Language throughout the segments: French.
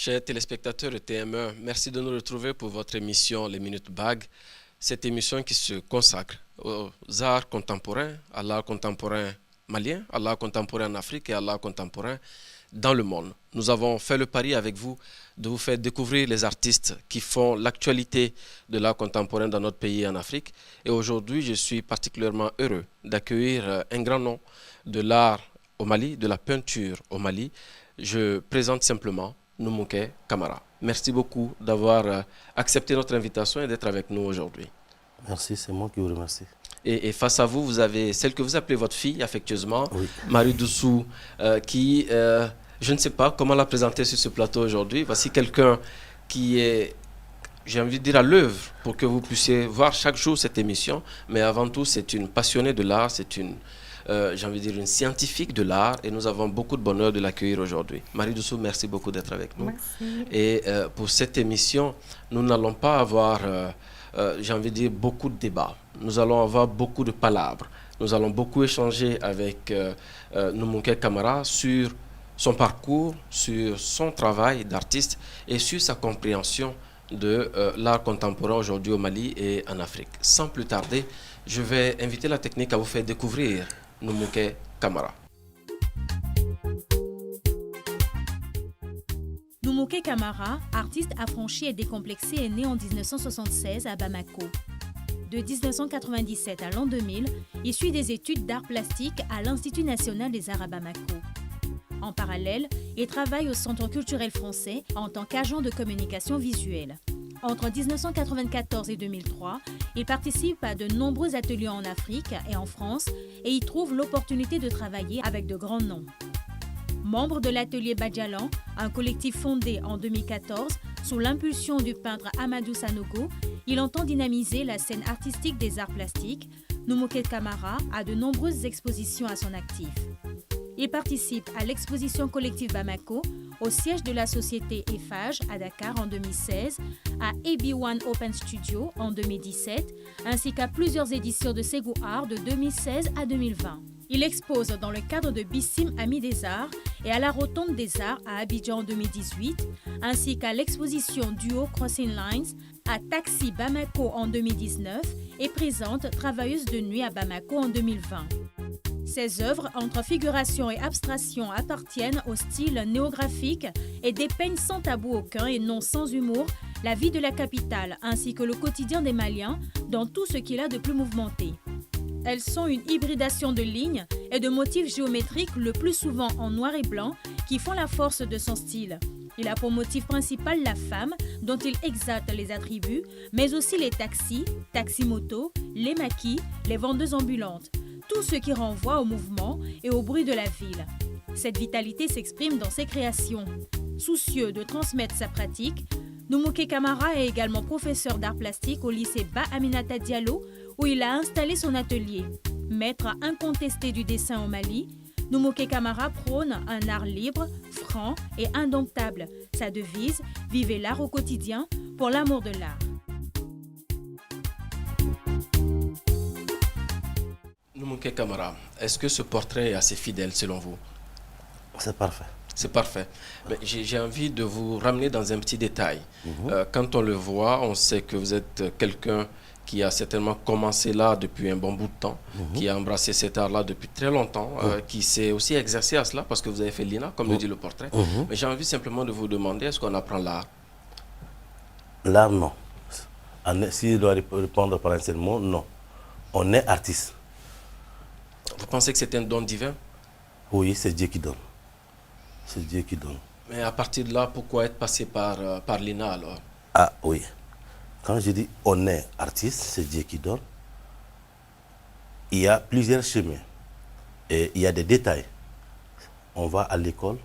Chers téléspectateurs de TME, merci de nous retrouver pour votre émission Les Minutes Bag. Cette émission qui se consacre aux arts contemporains, à l'art contemporain malien, à l'art contemporain en Afrique et à l'art contemporain dans le monde. Nous avons fait le pari avec vous de vous faire découvrir les artistes qui font l'actualité de l'art contemporain dans notre pays et en Afrique. Et aujourd'hui, je suis particulièrement heureux d'accueillir un grand nom de l'art au Mali, de la peinture au Mali. Je présente simplement Noumouké Kamara. Merci beaucoup d'avoir accepté notre invitation et d'être avec nous aujourd'hui. Merci, c'est moi qui vous remercie. Et face à vous, vous avez celle que vous appelez votre fille, affectueusement, Oui. Marie Doussou, qui, je ne sais pas comment la présenter sur ce plateau aujourd'hui. Voici quelqu'un qui est, j'ai envie de dire, à l'œuvre pour que vous puissiez voir chaque jour cette émission. Mais avant tout, c'est une passionnée de l'art, c'est une, j'ai envie de dire, une scientifique de l'art. Et nous avons beaucoup de bonheur de l'accueillir aujourd'hui. Marie Doussou, merci beaucoup d'être avec nous. Merci. Et pour cette émission, nous n'allons pas avoir, j'ai envie de dire, beaucoup de débats. Nous allons avoir beaucoup de palabres. Nous allons beaucoup échanger avec Noumouké Kamara sur son parcours, sur son travail d'artiste et sur sa compréhension de l'art contemporain aujourd'hui au Mali et en Afrique. Sans plus tarder, je vais inviter la technique à vous faire découvrir Noumouké Kamara. Noumouké Kamara, artiste affranchi et décomplexé, est né en 1976 à Bamako. De 1997 à l'an 2000, il suit des études d'art plastique à l'Institut national des arts à Bamako. En parallèle, il travaille au Centre culturel français en tant qu'agent de communication visuelle. Entre 1994 et 2003, il participe à de nombreux ateliers en Afrique et en France et y trouve l'opportunité de travailler avec de grands noms. Membre de l'atelier Badjalan, un collectif fondé en 2014 sous l'impulsion du peintre Amadou Sanogo, il entend dynamiser la scène artistique des arts plastiques. Noumouké Kamara a de nombreuses expositions à son actif. Il participe à l'exposition collective Bamako, au siège de la société EFAGE à Dakar en 2016, à AB1 Open Studio en 2017, ainsi qu'à plusieurs éditions de Ségou Art de 2016 à 2020. Il expose dans le cadre de Bissim Amis des Arts et à la Rotonde des Arts à Abidjan en 2018, ainsi qu'à l'exposition Duo Crossing Lines à Taxi Bamako en 2019 et présente Travailleuse de nuit à Bamako en 2020. Ses œuvres, entre figuration et abstraction, appartiennent au style néographique et dépeignent sans tabou aucun et non sans humour la vie de la capitale ainsi que le quotidien des Maliens dans tout ce qu'il a de plus mouvementé. Elles sont une hybridation de lignes et de motifs géométriques, le plus souvent en noir et blanc, qui font la force de son style. Il a pour motif principal la femme, dont il exalte les attributs, mais aussi les taxis, taxi-motos, les maquis, les vendeuses ambulantes. Tout ce qui renvoie au mouvement et au bruit de la ville. Cette vitalité s'exprime dans ses créations. Soucieux de transmettre sa pratique, Noumouké Kamara est également professeur d'art plastique au lycée Ba Aminata Diallo, où il a installé son atelier. Maître incontesté du dessin au Mali, Noumouké Kamara prône un art libre, franc et indomptable. Sa devise, vivez l'art au quotidien pour l'amour de l'art. Noumouké Kamara, est-ce que ce portrait est assez fidèle selon vous? C'est parfait. C'est parfait. Mais j'ai envie de vous ramener dans un petit détail. Quand on le voit, on sait que vous êtes quelqu'un qui a certainement commencé là depuis un bon bout de temps, qui a embrassé cet art-là depuis très longtemps, qui s'est aussi exercé à cela parce que vous avez fait l'INA, comme le dit le portrait. Mais j'ai envie simplement de vous demander, est-ce qu'on apprend l'art? L'art, non. Si je dois répondre par un seul mot, non. On est artiste. Vous pensez que c'est un don divin? Oui, c'est Dieu qui donne. C'est Dieu qui donne. Mais à partir de là, pourquoi être passé par l'INA alors? Ah oui. Quand je dis on est artiste, c'est Dieu qui donne. Il y a plusieurs chemins. Et il y a des détails. On va à l'école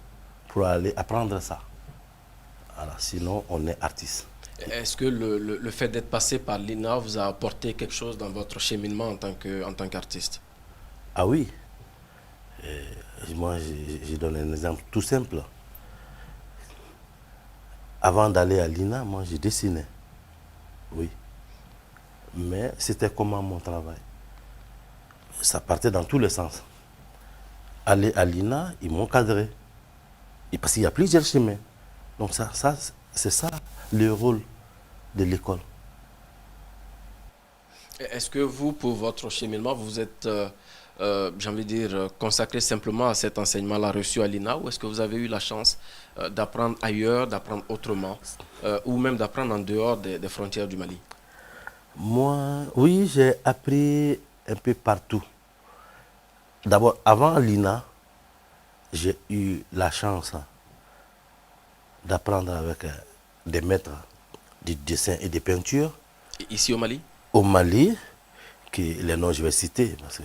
pour aller apprendre ça. Alors, sinon, on est artiste. Est-ce que le fait d'être passé par l'INA vous a apporté quelque chose dans votre cheminement en tant qu'artiste? Ah oui. Moi, je donne un exemple tout simple. Avant d'aller à l'INA, moi, je dessinais. Oui. Mais c'était comment mon travail? Ça partait dans tous les sens. Aller à l'INA, ils m'ont cadré. Et parce qu'il y a plusieurs chemins. Donc c'est ça le rôle de l'école. Est-ce que vous, pour votre cheminement, vous êtes, j'ai envie de dire, consacré simplement à cet enseignement-là reçu à l'INA, ou est-ce que vous avez eu la chance d'apprendre ailleurs, d'apprendre autrement, ou même d'apprendre en dehors des frontières du Mali? Moi, oui, j'ai appris un peu partout. D'abord, avant l'INA, j'ai eu la chance d'apprendre avec des maîtres de dessin et de peinture. Et ici au Mali? Au Mali, les noms je vais citer. Parce que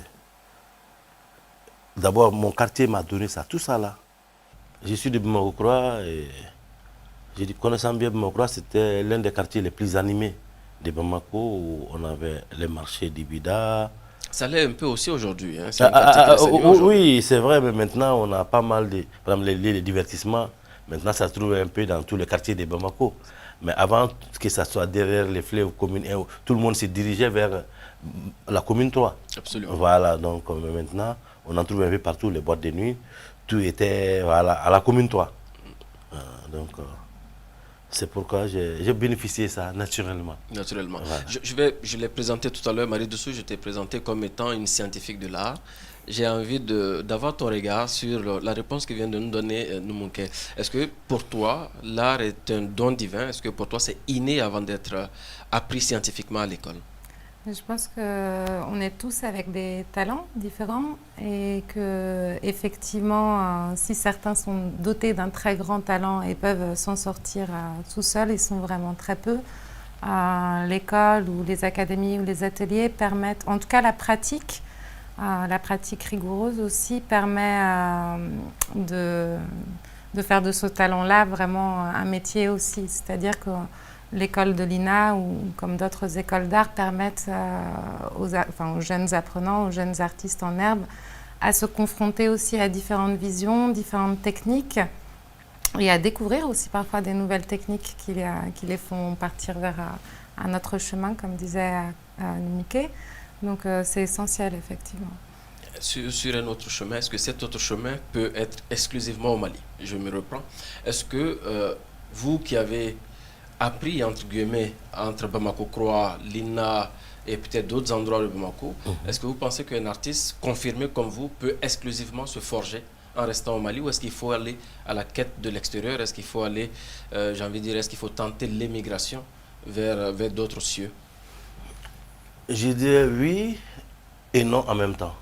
d'abord, mon quartier m'a donné ça, tout ça là. Je suis de Bamako et connaissant bien Bamako, c'était l'un des quartiers les plus animés de Bamako où on avait les marchés d'Ibida. Ça l'est un peu aussi aujourd'hui. Hein? C'est un quartier qui reste animé aujourd'hui. Oui, c'est vrai, mais maintenant on a pas mal de. Par exemple, les divertissements, maintenant ça se trouve un peu dans tous les quartiers de Bamako. Mais avant que ça soit derrière les fleuves communes 1, tout le monde se dirigeait vers la commune 3. Absolument. Voilà, donc maintenant, on en trouve un peu partout, les boîtes de nuit. Tout était voilà, à la commune 3. Donc, c'est pourquoi j'ai bénéficié de ça naturellement. Naturellement. Voilà. Je l'ai présenté tout à l'heure, Marie Dessous, je t'ai présenté comme étant une scientifique de l'art. J'ai envie d'avoir ton regard sur la réponse que vient de nous donner Noumounké. Est-ce que pour toi, l'art est un don divin? Est-ce que pour toi, c'est inné avant d'être appris scientifiquement à l'école? Je pense qu'on est tous avec des talents différents et que effectivement, si certains sont dotés d'un très grand talent et peuvent s'en sortir tout seuls, ils sont vraiment très peu. L'école ou les académies ou les ateliers permettent, en tout cas la pratique rigoureuse aussi permet de faire de ce talent-là vraiment un métier aussi. C'est-à-dire que l'école de l'INA ou comme d'autres écoles d'art permettent aux jeunes apprenants, aux jeunes artistes en herbe à se confronter aussi à différentes visions, différentes techniques et à découvrir aussi parfois des nouvelles techniques qui les font partir vers un autre chemin, comme disait Mickey. Donc c'est essentiel effectivement. Sur un autre chemin, est-ce que cet autre chemin peut être exclusivement au Mali? Je me reprends. Est-ce que vous qui avez appris, entre guillemets, entre Bamako-Croix, l'INA et peut-être d'autres endroits de Bamako, est-ce que vous pensez qu'un artiste confirmé comme vous peut exclusivement se forger en restant au Mali, ou est-ce qu'il faut aller à la quête de l'extérieur? Est-ce qu'il faut aller, j'ai envie de dire, est-ce qu'il faut tenter l'émigration vers d'autres cieux? Je dirais oui et non en même temps.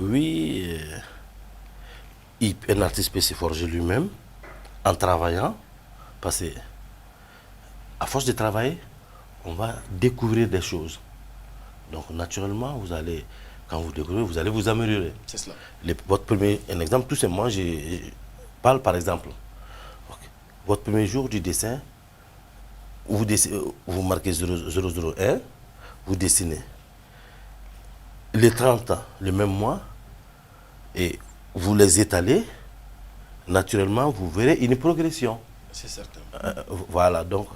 Oui, un artiste peut se forger lui-même en travaillant, parce que à force de travailler, on va découvrir des choses. Donc naturellement, vous allez, quand vous découvrez, vous allez vous améliorer. C'est cela. Un exemple, tout simplement, je parle par exemple. Okay. Votre premier jour du dessin, vous marquez 001, vous dessinez. Les 30 ans, le même mois, et vous les étalez, naturellement, vous verrez une progression. C'est certain. Voilà, donc,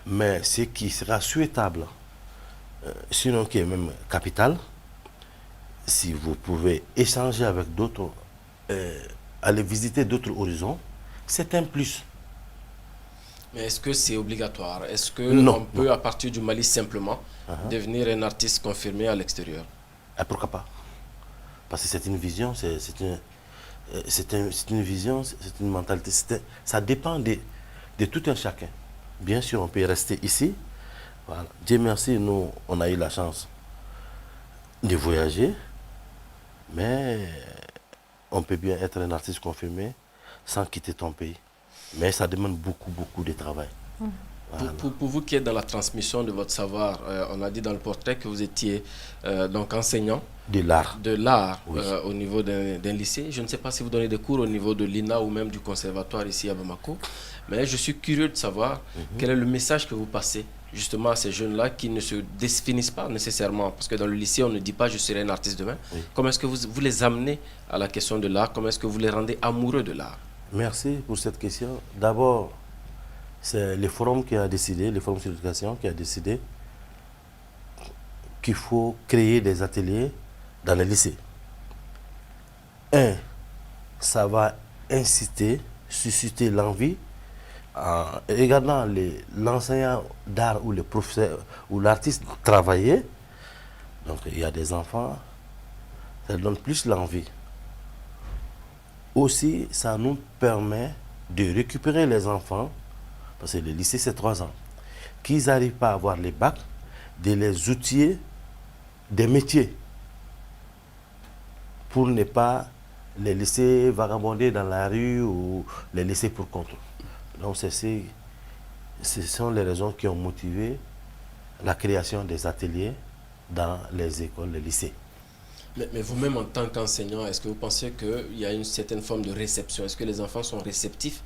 mais ce qui sera souhaitable, sinon qui est même capital, si vous pouvez échanger avec d'autres, aller visiter d'autres horizons, c'est un plus. Mais est-ce que c'est obligatoire? Est-ce Non, qu'on peut, à partir du Mali simplement, devenir un artiste confirmé à l'extérieur? Pourquoi pas? Parce que c'est une vision, c'est une vision, c'est une mentalité. Ça dépend de tout un chacun. Bien sûr, on peut rester ici. Voilà. Dieu merci, nous, on a eu la chance de voyager, mais on peut bien être un artiste confirmé sans quitter ton pays. Mais ça demande beaucoup, beaucoup de travail. Voilà. Pour vous qui êtes dans la transmission de votre savoir, on a dit dans le portrait que vous étiez donc enseignant de l'art oui. Au niveau d'un lycée. Je ne sais pas si vous donnez des cours au niveau de l'INA ou même du conservatoire ici à Bamako, mais je suis curieux de savoir quel est le message que vous passez justement à ces jeunes-là qui ne se définissent pas nécessairement, parce que dans le lycée on ne dit pas je serai un artiste demain. Oui. Comment est-ce que vous les amenez à la question de l'art? Comment est-ce que vous les rendez amoureux de l'art? Merci pour cette question. D'abord, c'est le forum qui a décidé, le forum sur l'éducation qui a décidé qu'il faut créer des ateliers dans les lycées. Ça va inciter susciter l'envie en regardant l'enseignant d'art ou le professeur ou l'artiste travailler. Donc il y a des enfants, ça donne plus l'envie. Aussi, ça nous permet de récupérer les enfants, parce que le lycée c'est 3 ans, qu'ils n'arrivent pas à avoir les bacs, de les outiller des métiers pour ne pas les laisser vagabonder dans la rue ou les laisser pour compte. Donc ce sont les raisons qui ont motivé la création des ateliers dans les écoles, les lycées. Mais vous-même, en tant qu'enseignant, est-ce que vous pensez qu'il y a une certaine forme de réception? Est-ce que les enfants sont réceptifs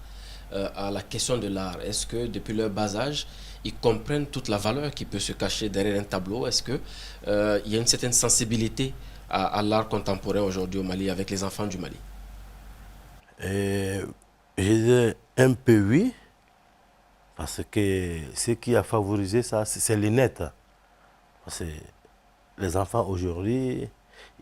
à la question de l'art? Est-ce que depuis leur bas âge, ils comprennent toute la valeur qui peut se cacher derrière un tableau? Est-ce qu'il y a une certaine sensibilité à l'art contemporain aujourd'hui au Mali avec les enfants du Mali? Je dirais un peu oui, parce que ce qui a favorisé ça, c'est le net. Parce que les enfants aujourd'hui,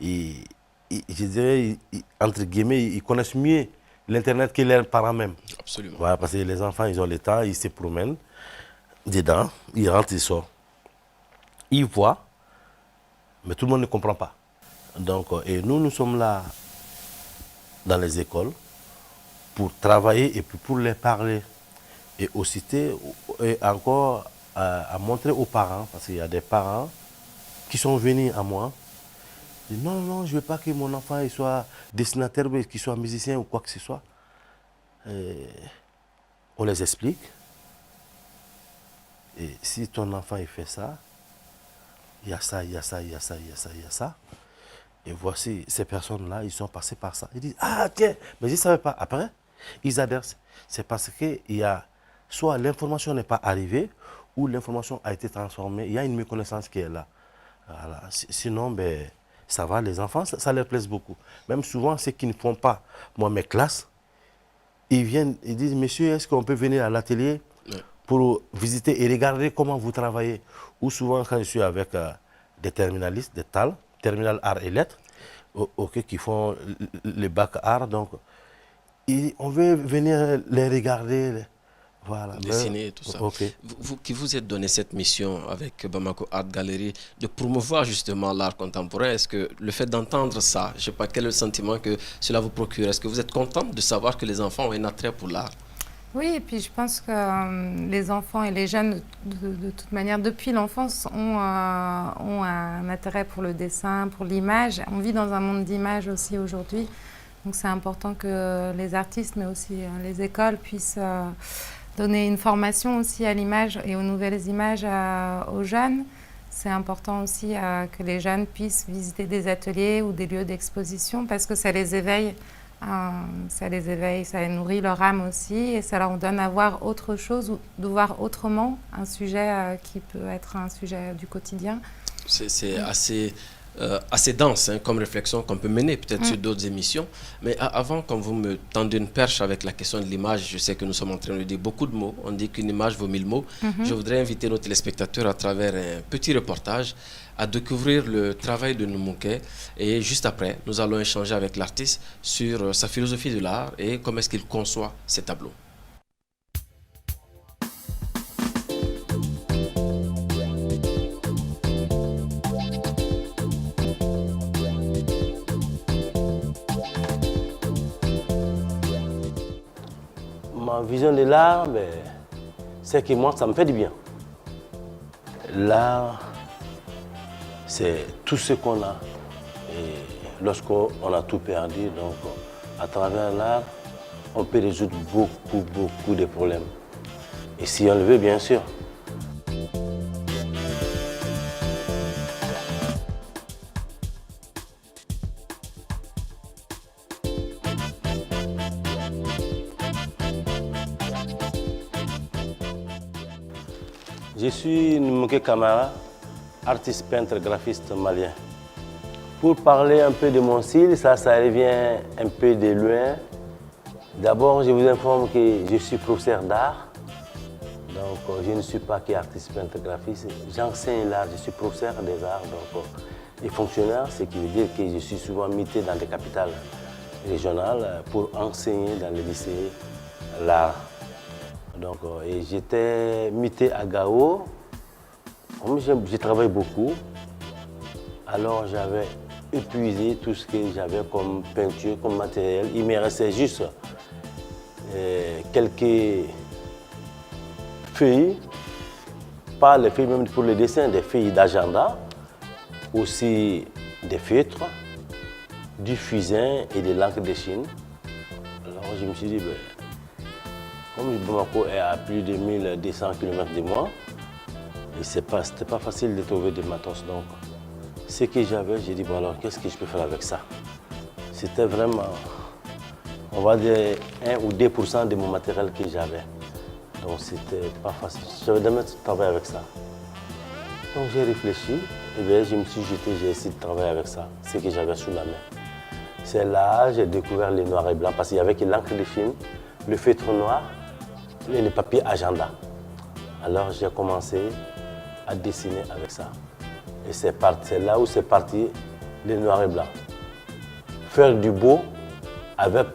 je dirais, entre guillemets, ils connaissent mieux l'Internet que leurs parents même. Absolument. Voilà, parce que les enfants, ils ont le temps, ils se promènent dedans, ils rentrent, ils sortent. Ils voient, mais tout le monde ne comprend pas. Donc, et nous sommes là dans les écoles pour travailler et puis pour les parler. Et aussi, et encore à montrer aux parents, parce qu'il y a des parents qui sont venus à moi, disent non, non, je ne veux pas que mon enfant il soit dessinateur, qu'il soit musicien ou quoi que ce soit. Et on les explique. Et si ton enfant il fait ça, il y a ça, il y a ça, il y a ça, il y a ça, il y a ça. Et voici ces personnes-là, ils sont passés par ça. Ils disent, ah tiens, mais je ne savais pas. Après, ils adhèrent. C'est parce que il y a, soit l'information n'est pas arrivée, ou l'information a été transformée. Il y a une méconnaissance qui est là. Voilà. Sinon, ben, ça va, les enfants, ça leur plaise beaucoup. Même souvent, ceux qui ne font pas, moi, mes classes, ils viennent, ils disent, monsieur, est-ce qu'on peut venir à l'atelier pour visiter et regarder comment vous travaillez? Ou souvent, quand je suis avec des terminalistes, des TAL, terminal art et lettres, qui font le bac art, donc on veut venir les regarder, voilà. Dessiner et tout ça. Okay. Vous qui vous êtes donné cette mission avec Bamako Art Gallery de promouvoir justement l'art contemporain, est-ce que le fait d'entendre ça, je ne sais pas quel est le sentiment que cela vous procure, est-ce que vous êtes contente de savoir que les enfants ont un attrait pour l'art? Oui, et puis je pense que les enfants et les jeunes, de toute manière, depuis l'enfance, ont un intérêt pour le dessin, pour l'image. On vit dans un monde d'images aussi aujourd'hui. Donc c'est important que les artistes, mais aussi les écoles, puissent donner une formation aussi à l'image et aux nouvelles images aux jeunes. C'est important aussi que les jeunes puissent visiter des ateliers ou des lieux d'exposition parce que ça les éveille. Ça les éveille, ça nourrit leur âme aussi et ça leur donne à voir autre chose ou de voir autrement un sujet qui peut être un sujet du quotidien. C'est assez dense comme réflexion qu'on peut mener peut-être sur d'autres émissions. Mais avant, quand vous me tendez une perche avec la question de l'image, je sais que nous sommes en train de dire beaucoup de mots. On dit qu'une image vaut 1000 mots. Je voudrais inviter nos téléspectateurs à travers un petit reportage à découvrir le travail de Noumouké. Et juste après, nous allons échanger avec l'artiste sur sa philosophie de l'art et comment est-ce qu'il conçoit ses tableaux. Ma vision de l'art, c'est que moi, ça me fait du bien. L'art, c'est tout ce qu'on a. Et lorsqu'on a tout perdu, donc à travers l'art, on peut résoudre beaucoup de problèmes. Et si on le veut, bien sûr. Je suis Noumouké Camara, artiste peintre graphiste malien. Pour parler un peu de mon style, ça revient un peu de loin. D'abord, je vous informe que je suis professeur d'art. Donc, je ne suis pas qu'artiste peintre graphiste. J'enseigne l'art, je suis professeur des arts et fonctionnaire, ce qui veut dire que je suis souvent muté dans des capitales régionales pour enseigner dans les lycées l'art. Donc, et j'étais muté à Gao. Comme je travaille beaucoup, alors j'avais épuisé tout ce que j'avais comme peinture, comme matériel. Il me restait juste quelques feuilles, pas les feuilles même pour le dessin, des feuilles d'agenda, aussi des feutres, du fusain et de l'encre de Chine. Alors je me suis dit, comme Bamako est à plus de 1200 km de moi, et c'était pas facile de trouver des matos. Donc, ce que j'avais, j'ai dit, bon alors, qu'est-ce que je peux faire avec ça? C'était vraiment, on va dire, 1 ou 2% de mon matériel que j'avais. Donc, c'était pas facile. J'avais jamais travaillé avec ça. Donc, j'ai réfléchi, et bien, je me suis jeté, j'ai essayé de travailler avec ça, ce que j'avais sous la main. C'est là que j'ai découvert le noir et blanc, parce qu'il y avait l'encre de Chine, le feutre noir et le papier agenda. Alors, j'ai commencé à dessiner avec ça. Et c'est là où c'est parti le noir et blanc. Faire du beau avec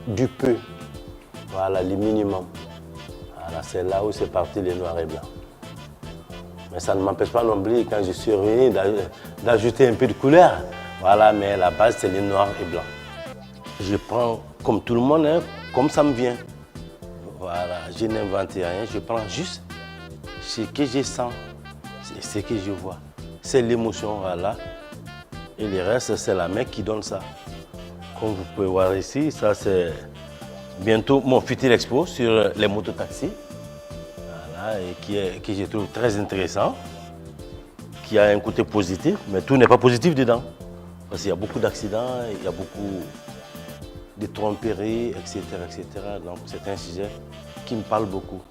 du peu. Voilà, le minimum. Voilà, c'est là où c'est parti le noir et blanc. Mais ça ne m'empêche pas non plus, quand je suis revenu, d'ajouter un peu de couleur. Voilà, mais la base, c'est le noir et blanc. Je prends, comme tout le monde, hein, comme ça me vient. Voilà, je n'invente rien, je prends juste ce que je sens. C'est ce que je vois. C'est l'émotion, voilà. Et le reste, c'est la main qui donne ça. Comme vous pouvez voir ici, ça c'est bientôt mon futur expo sur les mototaxis. Voilà, et que je trouve très intéressant. Qui a un côté positif, mais tout n'est pas positif dedans. Parce qu'il y a beaucoup d'accidents, il y a beaucoup de tromperies, etc., etc. Donc c'est un sujet qui me parle beaucoup.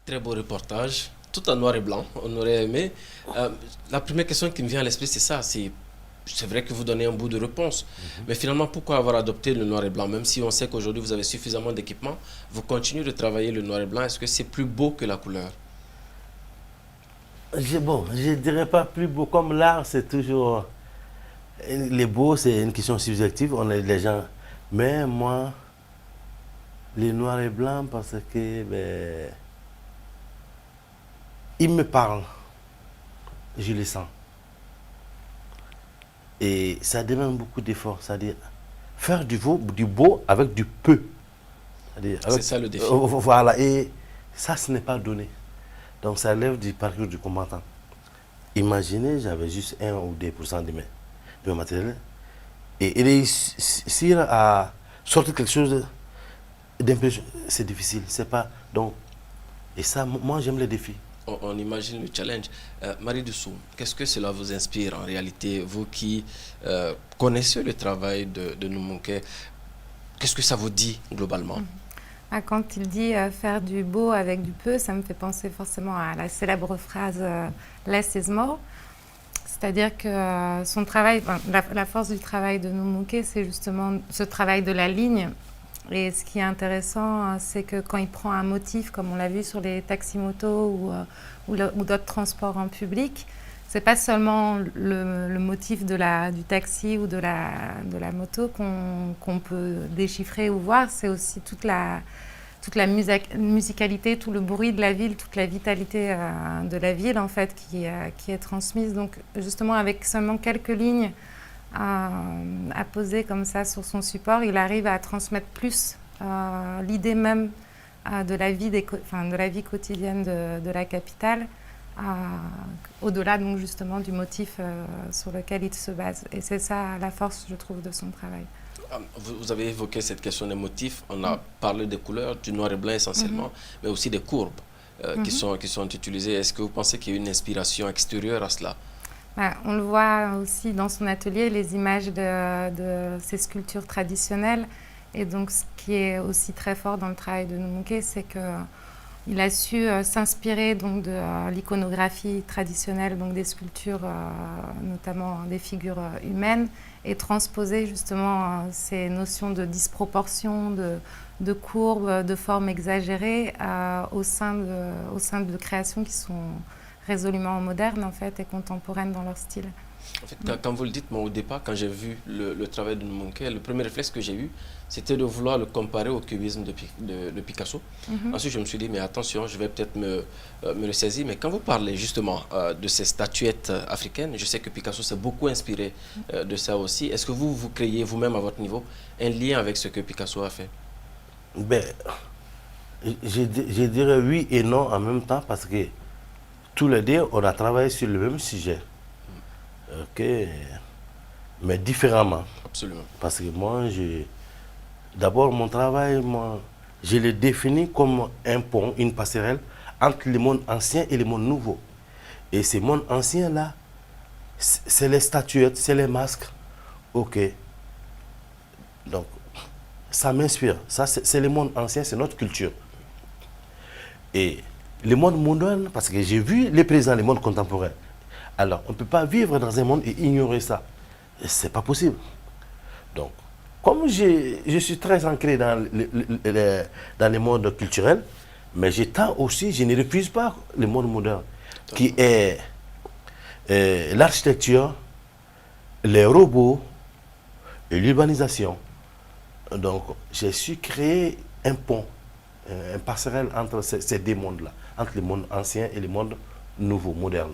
Très beau reportage, tout en noir et blanc, on aurait aimé. La première question qui me vient à l'esprit, c'est ça, c'est vrai que vous donnez un bout de réponse, mais finalement, pourquoi avoir adopté le noir et blanc? Même si on sait qu'aujourd'hui, vous avez suffisamment d'équipements, vous continuez de travailler le noir et blanc, est-ce que c'est plus beau que la couleur? Bon, je ne dirais pas plus beau, comme l'art, c'est toujours... Les beaux, c'est une question subjective, on est les gens... Mais moi, le noir et blanc, parce que... il me parle, je le sens. Et ça demande beaucoup d'efforts, c'est-à-dire faire du beau avec du peu. C'est ça le défi. Voilà, et ça, ce n'est pas donné. Donc ça lève du parcours du combattant. Imaginez, j'avais juste 1 ou 2% de mes matériels. Et réussir à sortir quelque chose d'un peu, c'est difficile. C'est pas, donc, et ça, moi, j'aime les défis. On imagine le challenge. Marie Dessous, qu'est-ce que cela vous inspire en réalité, vous qui connaissez le travail de Numuke, qu'est-ce que ça vous dit globalement? Quand il dit faire du beau avec du peu, ça me fait penser forcément à la célèbre phrase less is more. C'est-à-dire que son travail, la force du travail de Numuke, c'est justement ce travail de la ligne. Et ce qui est intéressant, c'est que quand il prend un motif, comme on l'a vu sur les taxis-motos ou d'autres transports en public, c'est pas seulement le motif du taxi ou de la moto qu'on peut déchiffrer ou voir, c'est aussi toute la musicalité, tout le bruit de la ville, toute la vitalité de la ville en fait qui est transmise. Donc justement avec seulement quelques lignes à poser comme ça sur son support, il arrive à transmettre plus l'idée même de la vie quotidienne de la capitale, au-delà donc justement du motif sur lequel il se base. Et c'est ça la force, je trouve, de son travail. Vous avez évoqué cette question des motifs, on a parlé des couleurs, du noir et blanc essentiellement, mais aussi des courbes qui sont utilisées. Est-ce que vous pensez qu'il y a une inspiration extérieure à cela? On le voit aussi dans son atelier, les images de ces sculptures traditionnelles. Et donc, ce qui est aussi très fort dans le travail de Numuke, c'est que Il a su s'inspirer donc de l'iconographie traditionnelle, donc des sculptures, notamment des figures humaines, et transposer justement ces notions de disproportion, de courbes, de formes exagérées au sein de créations qui sont résolument modernes en fait et contemporaines dans leur style. En fait, quand vous le dites, moi au départ, quand j'ai vu le travail de Nmunké, le premier réflexe que j'ai eu, c'était de vouloir le comparer au cubisme de Picasso. Ensuite, je me suis dit, mais attention, je vais peut-être me le saisir. Mais quand vous parlez justement de ces statuettes africaines, je sais que Picasso s'est beaucoup inspiré de ça aussi. Est-ce que vous créez vous-même à votre niveau un lien avec ce que Picasso a fait? Ben, je dirais oui et non en même temps parce que tous les deux, on a travaillé sur le même sujet. Ok, mais différemment. Absolument. Parce que moi, d'abord, mon travail, je le définis comme un pont, une passerelle entre le monde ancien et le monde nouveau. Et ce monde ancien-là, c'est les statuettes, c'est les masques. Ok. Donc, ça m'inspire. Ça, c'est le monde ancien, c'est notre culture. Et le monde moderne, parce que j'ai vu les présents, le monde contemporain. Alors, on ne peut pas vivre dans un monde et ignorer ça. Ce n'est pas possible. Donc, comme je suis très ancré dans le monde culturel, mais je ne refuse pas le monde moderne, qui est l'architecture, les robots et l'urbanisation. Donc, j'ai su créer un pont, un passerelle entre ces deux mondes-là, entre le monde ancien et le monde nouveau, moderne.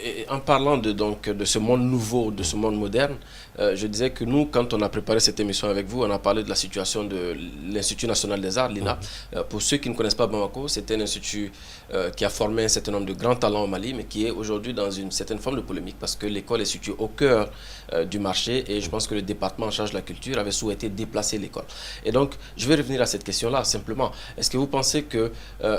Et en parlant de ce monde nouveau, de ce monde moderne, je disais que nous, quand on a préparé cette émission avec vous, on a parlé de la situation de l'Institut national des arts, l'INA. Pour ceux qui ne connaissent pas Bamako, c'est un institut qui a formé un certain nombre de grands talents au Mali, mais qui est aujourd'hui dans une certaine forme de polémique parce que l'école est située au cœur du marché et je pense que le département en charge de la culture avait souhaité déplacer l'école. Et donc, je vais revenir à cette question-là simplement. Est-ce que vous pensez que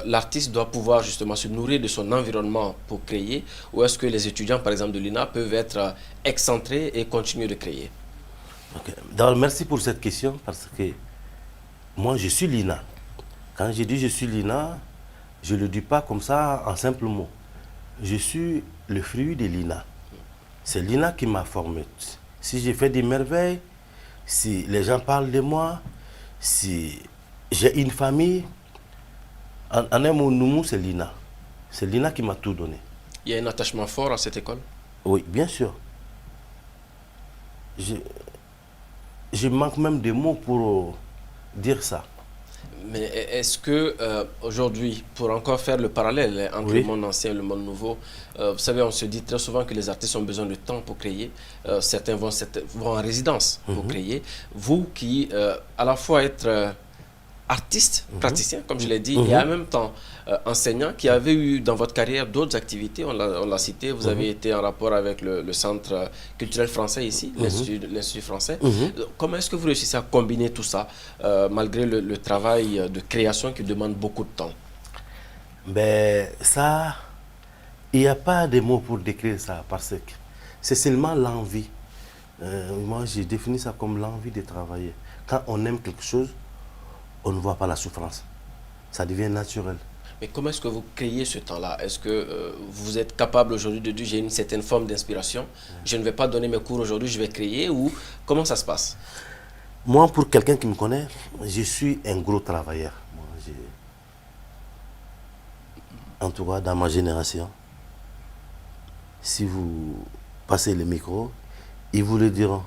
l'artiste doit pouvoir justement se nourrir de son environnement pour créer, ou est-ce que les étudiants, par exemple, de l'INA peuvent être excentrés et continuer de créer? Okay. D'abord, merci pour cette question parce que moi, je suis l'INA. Quand je dis je suis l'INA, je ne le dis pas comme ça en simple mot. Je suis le fruit de l'INA. C'est l'INA qui m'a formé. Si j'ai fait des merveilles, si les gens parlent de moi, si j'ai une famille, en un mot, Noumou, c'est l'INA. C'est l'INA qui m'a tout donné. Il y a un attachement fort à cette école? Oui, bien sûr. Je manque même de mots pour dire ça. Mais est-ce que aujourd'hui, pour encore faire le parallèle entre le monde ancien et le monde nouveau, vous savez, on se dit très souvent que les artistes ont besoin de temps pour créer. Certains vont en résidence pour créer. Vous qui, à la fois être artiste, praticien, comme je l'ai dit, et en même temps enseignant, qui avait eu dans votre carrière d'autres activités, on l'a cité, vous avez été en rapport avec le Centre culturel français ici, l'Institut français. Comment est-ce que vous réussissez à combiner tout ça, malgré le travail de création qui demande beaucoup de temps? Ben, ça, il n'y a pas de mots pour décrire ça, parce que c'est seulement l'envie. Moi, j'ai défini ça comme l'envie de travailler. Quand on aime quelque chose, on ne voit pas la souffrance. Ça devient naturel. Mais comment est-ce que vous créez ce temps-là? Est-ce que vous êtes capable aujourd'hui de dire j'ai une certaine forme d'inspiration, je ne vais pas donner mes cours aujourd'hui, je vais créer, ou comment ça se passe? Moi, pour quelqu'un qui me connaît, je suis un gros travailleur. Moi, en tout cas, dans ma génération, si vous passez le micro, ils vous le diront.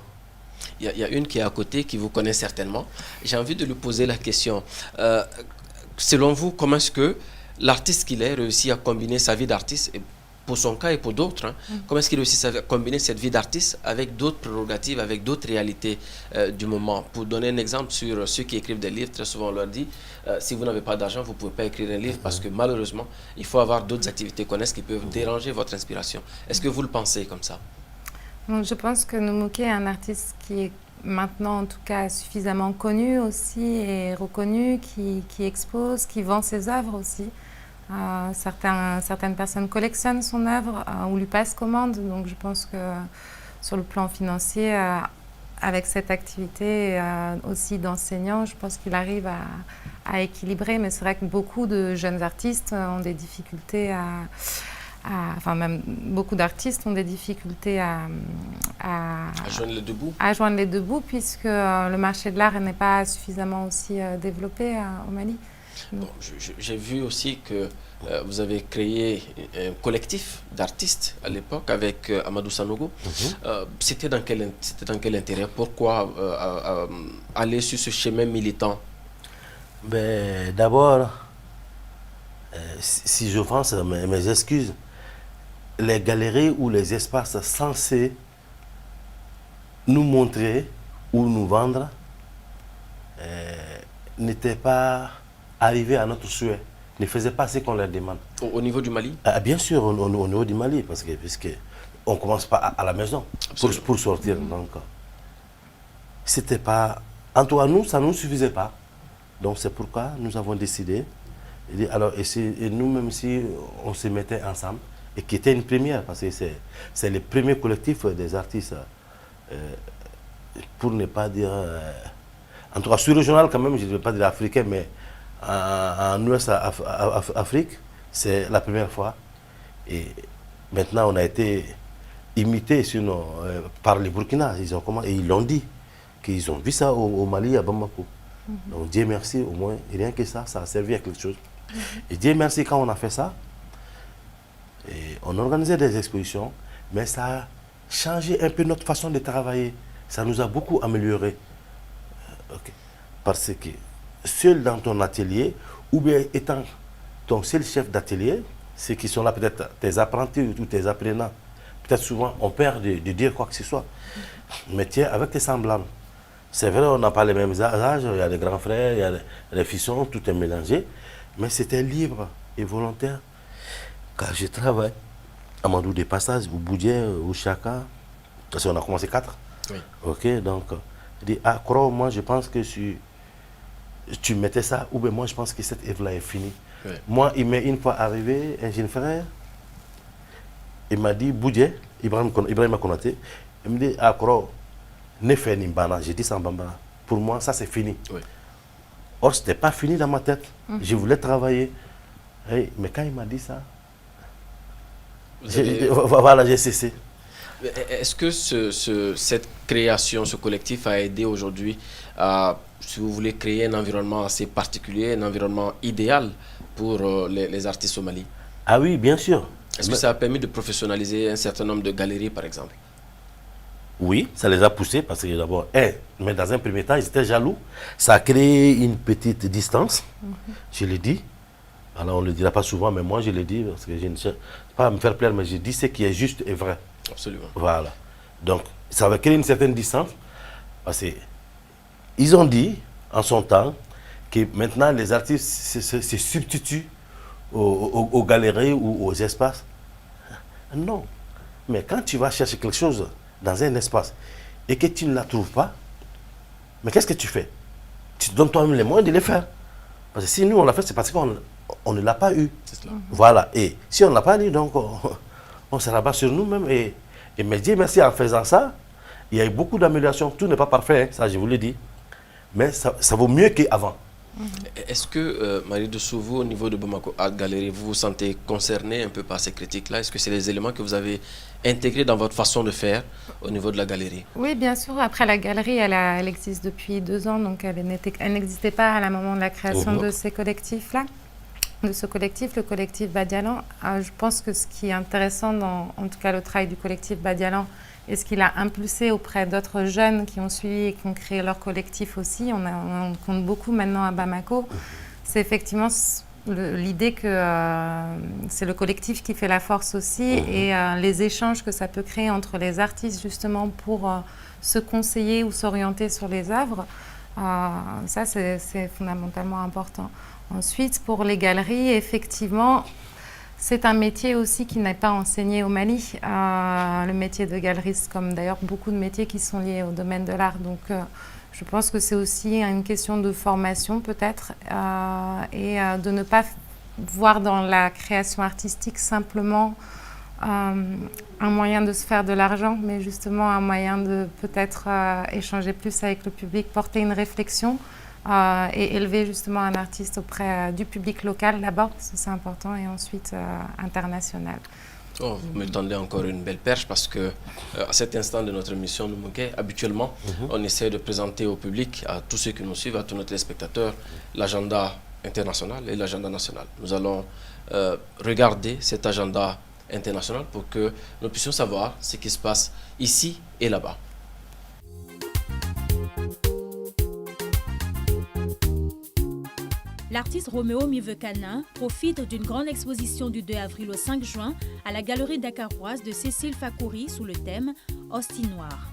Il y a une qui est à côté, qui vous connaît certainement. J'ai envie de lui poser la question. Selon vous, comment est-ce que l'artiste qu'il est réussit à combiner sa vie d'artiste, et pour son cas et pour d'autres, comment est-ce qu'il réussit à combiner cette vie d'artiste avec d'autres prérogatives, avec d'autres réalités du moment? Pour donner un exemple sur ceux qui écrivent des livres, très souvent on leur dit, si vous n'avez pas d'argent, vous ne pouvez pas écrire un livre parce que malheureusement, il faut avoir d'autres activités connexes qui peuvent déranger votre inspiration. Est-ce que vous le pensez comme ça? Donc, je pense que Nmunké est un artiste qui est maintenant en tout cas suffisamment connu aussi et reconnu, qui expose, qui vend ses œuvres aussi. Certaines personnes collectionnent son œuvre ou lui passent commande, donc je pense que sur le plan financier, avec cette activité aussi d'enseignant, je pense qu'il arrive à équilibrer. Mais c'est vrai que beaucoup de jeunes artistes ont des difficultés enfin même beaucoup d'artistes ont des difficultés à joindre les deux bouts. À joindre les deux bouts, puisque le marché de l'art n'est pas suffisamment aussi développé au Mali. Bon, j'ai vu aussi que vous avez créé un collectif d'artistes à l'époque avec Amadou Sanogo. C'était dans quel intérêt? Pourquoi aller sur ce chemin militant? Ben, d'abord, si je pense mes excuses, les galeries ou les espaces censés nous montrer ou nous vendre n'étaient pas arrivés à notre souhait, ne faisaient pas ce qu'on leur demande. Au niveau du Mali? Bien sûr, au niveau du Mali, parce que on ne commence pas à la maison pour sortir. Donc, c'était pas... En tout cas, nous, ça ne nous suffisait pas. Donc, c'est pourquoi nous avons décidé, et nous, même si on se mettait ensemble, et qui était une première, parce que c'est le premier collectif des artistes, pour ne pas dire... en tout cas, sur-régional quand même, je ne vais pas dire africain, mais en Ouest Afrique, c'est la première fois. Et maintenant, on a été imité par les Burkina. Ils l'ont dit, qu'ils ont vu ça au Mali, à Bamako. Donc Dieu merci, au moins, rien que ça, ça a servi à quelque chose. Et Dieu merci, quand on a fait ça, et on organisait des expositions, mais ça a changé un peu notre façon de travailler. Ça nous a beaucoup amélioré. Parce que seul dans ton atelier, ou bien étant ton seul chef d'atelier, ceux qui sont là, peut-être tes apprentis ou tes apprenants, peut-être souvent on perd de dire quoi que ce soit. Mais tiens, avec tes semblables, c'est vrai, on n'a pas les mêmes âges, il y a des grands frères, il y a des fissons, tout est mélangé, mais c'était libre et volontaire. Quand je travaille, Amadou des Passages, ou Boudjé, ou Chaka, parce qu'on a commencé 4. Oui. Ok, donc, je dis, crois, moi je pense que si tu mettais ça, ou bien moi je pense que cette œuvre-là est finie. Oui. Moi, il m'est une fois arrivé, un jeune frère, il m'a dit, Boudjé, Ibrahim Konaté, il me dit, crois, ne fais ni bana, j'ai dit ça en bambara. Pour moi, ça c'est fini. Oui. Or, ce n'était pas fini dans ma tête. Je voulais travailler. Mais quand il m'a dit ça, voilà, j'ai cessé. Est-ce que cette création, ce collectif a aidé aujourd'hui à, si vous voulez, créer un environnement assez particulier, un environnement idéal pour les artistes au Mali? Ah oui, bien sûr. Est-ce que ça a permis de professionnaliser un certain nombre de galeries, par exemple? Oui, ça les a poussés parce que d'abord, mais dans un premier temps, ils étaient jaloux. Ça a créé une petite distance, je l'ai dit. Alors on ne le dira pas souvent, mais moi je le dis parce que je ne sais pas me faire plaire, mais je dis ce qui est juste et vrai. Absolument. Voilà. Donc, ça va créer une certaine distance parce qu'ils ont dit en son temps que maintenant les artistes se substituent aux galeries ou aux espaces. Non. Mais quand tu vas chercher quelque chose dans un espace et que tu ne la trouves pas, mais qu'est-ce que tu fais? Tu te donnes toi-même les moyens de le faire. Parce que si nous on l'a fait, c'est parce qu'on ne l'a pas eu. C'est cela. Voilà. Et si on ne l'a pas eu, donc on se rabat sur nous-mêmes. Et mais Dieu merci, en faisant ça, il y a eu beaucoup d'améliorations. Tout n'est pas parfait, ça je vous l'ai dit. Mais ça vaut mieux qu'avant. Est-ce que, Marie Dessous, vous, au niveau de Bamako Art Gallery, vous vous sentez concerné un peu par ces critiques-là? Est-ce que c'est des éléments que vous avez intégrés dans votre façon de faire au niveau de la galerie? Oui, bien sûr. Après, la galerie, elle existe depuis 2 ans, donc elle n'existait pas à la moment de la création de ces collectifs-là. De ce collectif, le collectif Badialan. Je pense que ce qui est intéressant dans, en tout cas, le travail du collectif Badialan, et ce qu'il a impulsé auprès d'autres jeunes qui ont suivi et qui ont créé leur collectif aussi, on compte beaucoup maintenant à Bamako, c'est effectivement l'idée que c'est le collectif qui fait la force aussi, et les échanges que ça peut créer entre les artistes justement pour se conseiller ou s'orienter sur les œuvres, ça c'est fondamentalement important. Ensuite, pour les galeries, effectivement, c'est un métier aussi qui n'est pas enseigné au Mali, le métier de galeriste, comme d'ailleurs beaucoup de métiers qui sont liés au domaine de l'art. Donc, je pense que c'est aussi une question de formation peut-être, et de ne pas voir dans la création artistique simplement un moyen de se faire de l'argent, mais justement un moyen de peut-être échanger plus avec le public, porter une réflexion et élever justement un artiste auprès du public local d'abord, parce que c'est important, et ensuite international. Oh, vous me tendez encore une belle perche parce que à cet instant de notre émission, nous habituellement, on essaie de présenter au public, à tous ceux qui nous suivent, à tous nos téléspectateurs, l'agenda international et l'agenda national. Nous allons regarder cet agenda international pour que nous puissions savoir ce qui se passe ici et là-bas. L'artiste Roméo Mivekana profite d'une grande exposition du 2 avril au 5 juin à la galerie dakaroise de Cécile Fakouri sous le thème « Hostie Noire ».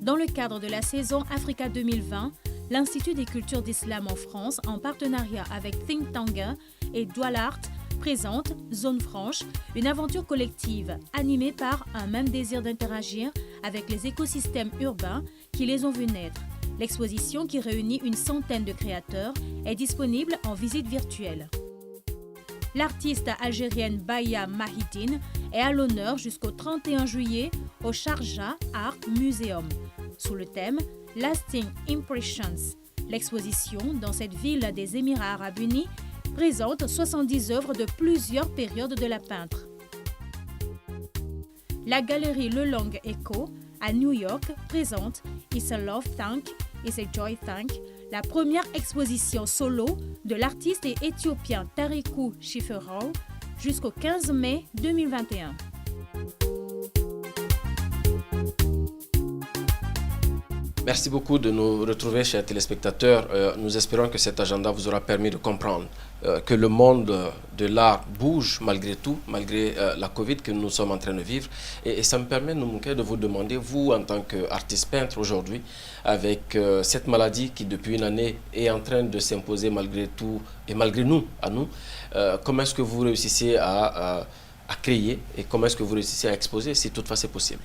Dans le cadre de la saison Africa 2020, l'Institut des cultures d'islam en France, en partenariat avec Think Tanga et Doualart, présente Zone Franche, une aventure collective animée par un même désir d'interagir avec les écosystèmes urbains qui les ont vus naître. L'exposition, qui réunit une centaine de créateurs, est disponible en visite virtuelle. L'artiste algérienne Baya Mahidine est à l'honneur jusqu'au 31 juillet au Sharjah Art Museum, sous le thème « Lasting Impressions ». L'exposition, dans cette ville des Émirats arabes unis, présente 70 œuvres de plusieurs périodes de la peintre. La galerie Le Long Echo à New York présente It's a Love Tank, It's a Joy Tank, la première exposition solo de l'artiste et éthiopien Tariku Shiferau jusqu'au 15 mai 2021. Merci beaucoup de nous retrouver, chers téléspectateurs. Nous espérons que cet agenda vous aura permis de comprendre que le monde de l'art bouge malgré tout, malgré la Covid que nous sommes en train de vivre. Et ça me permet, de vous demander, vous, en tant qu'artiste peintre aujourd'hui, avec cette maladie qui, depuis une année, est en train de s'imposer malgré tout et malgré nous, comment est-ce que vous réussissez à créer et comment est-ce que vous réussissez à exposer, si toutefois c'est possible?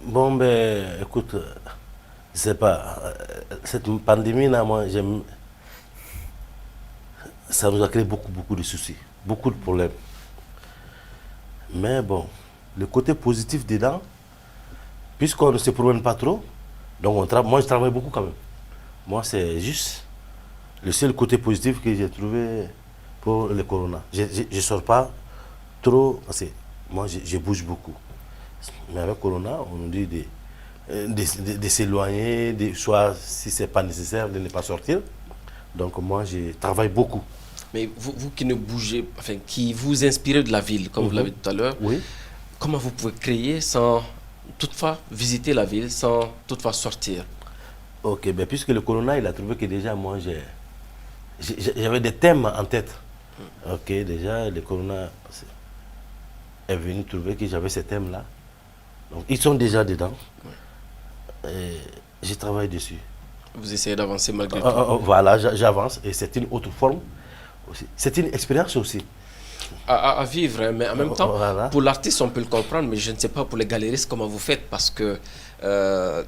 Bon, ben, écoute, je sais pas, cette pandémie-là, moi, ça nous a créé beaucoup de soucis, beaucoup de problèmes. Mais bon, le côté positif dedans, puisqu'on ne se promène pas trop, donc moi, je travaille beaucoup quand même. Moi, c'est juste le seul côté positif que j'ai trouvé pour le corona. Je ne sors pas trop, parce que moi, je bouge beaucoup. Mais avec Corona, on nous dit de s'éloigner, soit si ce n'est pas nécessaire, de ne pas sortir. Donc moi, je travaille beaucoup. Mais vous qui ne bougez, enfin, qui vous inspirez de la ville, comme vous l'avez dit tout à l'heure, oui. Comment vous pouvez créer sans toutefois visiter la ville, sans toutefois sortir? Ok, ben, puisque le Corona, il a trouvé que déjà, moi, j'avais des thèmes en tête. Ok, déjà, le Corona est venu trouver que j'avais ces thèmes-là. Donc, ils sont déjà dedans. Et je travaille dessus. Vous essayez d'avancer malgré tout. Voilà, j'avance. Et c'est une autre forme aussi. C'est une expérience aussi. À vivre, hein, mais en même temps, voilà. Pour l'artiste, on peut le comprendre, mais je ne sais pas pour les galéristes comment vous faites, parce que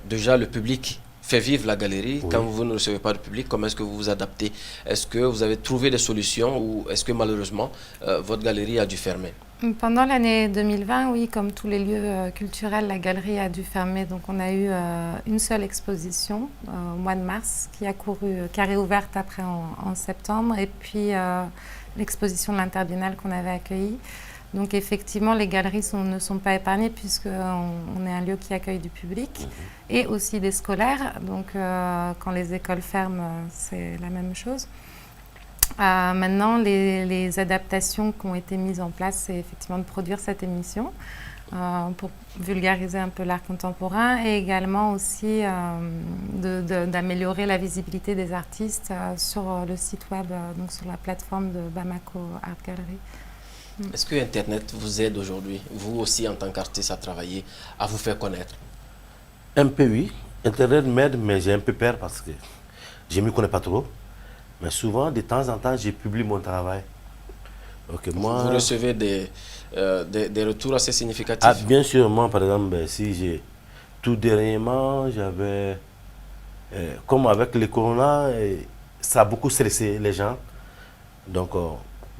déjà, le public fait vivre la galerie. Oui. Quand vous ne recevez pas de public, comment est-ce que vous vous adaptez? Est-ce que vous avez trouvé des solutions ou est-ce que malheureusement, votre galerie a dû fermer? Pendant l'année 2020, oui, comme tous les lieux culturels, la galerie a dû fermer. Donc on a eu une seule exposition au mois de mars qui a réouverte après en septembre, et puis l'exposition de l'Interbiennale qu'on avait accueillie. Donc effectivement, les galeries ne sont pas épargnées puisqu'on est un lieu qui accueille du public et aussi des scolaires. Donc quand les écoles ferment, c'est la même chose. Maintenant, les adaptations qui ont été mises en place, c'est effectivement de produire cette émission pour vulgariser un peu l'art contemporain et également aussi d'améliorer la visibilité des artistes sur le site web, donc sur la plateforme de Bamako Art Gallery. Est-ce que Internet vous aide aujourd'hui, vous aussi en tant qu'artiste, à travailler, à vous faire connaître? Un peu oui. Internet m'aide, mais j'ai un peu peur parce que je ne m'y connais pas trop. Mais souvent, de temps en temps, je publie mon travail. Okay, vous recevez des retours assez significatifs? Ah, bien sûr, moi, par exemple, si tout dernièrement, j'avais, comme avec le corona, ça a beaucoup stressé les gens. Donc,